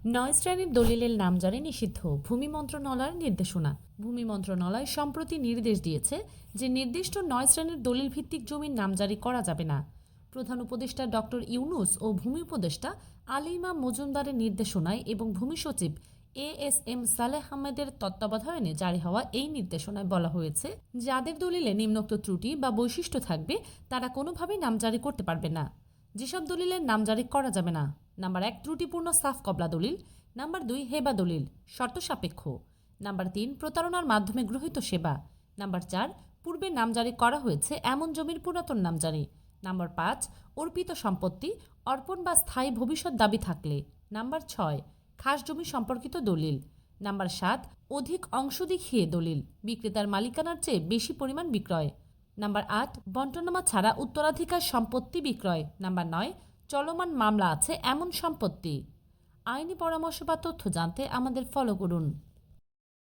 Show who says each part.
Speaker 1: নয় শ্রেণীর দলিলের নামজারি নিষিদ্ধ, ভূমি মন্ত্রণালয়ের নির্দেশনা। ভূমি মন্ত্রণালয় সম্প্রতি নির্দেশ দিয়েছে যে নির্দিষ্ট ৯ শ্রেণীর দলিল ভিত্তিক জমির নামজারি করা যাবে না। প্রধান উপদেষ্টা ডক্টর ইউনূস ও ভূমি উপদেষ্টা আলী ইমাম মজুমদারের নির্দেশনায় এবং ভূমি সচিব এএসএম সালেহ আহমেদের তত্ত্বাবধানে জারি হওয়া এই নির্দেশনায় বলা হয়েছে, যাদের দলিলে নিম্নোক্ত ত্রুটি বা বৈশিষ্ট্য থাকবে তারা কোনোভাবেই নামজারি করতে পারবে না। যেসব দলিলের নামজারি করা যাবে না: নাম্বার ১, ত্রুটিপূর্ণ সাফ কবলা দলিল। নাম্বার ২, হেবা দলিল, শর্ত সাপেক্ষ। নাম্বার ৩, প্রতারণার মাধ্যমে গৃহীত সেবা। নাম্বার ৪, পূর্বে নামজারি করা হয়েছে এমন জমির পুরাতন নামজারি। নাম্বার ৫, অর্পিত সম্পত্তি, অর্পণ বা স্থায়ী ভবিষ্যৎ দাবি থাকলে। নাম্বার ৬, খাস জমি সম্পর্কিত দলিল। নাম্বার ৭, অধিক অংশ দেখিয়ে দলিল, বিক্রেতার মালিকানার চেয়ে বেশি পরিমাণ বিক্রয়। নাম্বার ৮, বন্টনামা ছাড়া উত্তরাধিকার সম্পত্তি বিক্রয়। নাম্বার ৯, চলমান মামলা আছে এমন সম্পত্তি। আইনি পরামর্শ বা তথ্য জানতে আমাদের ফলো করুন।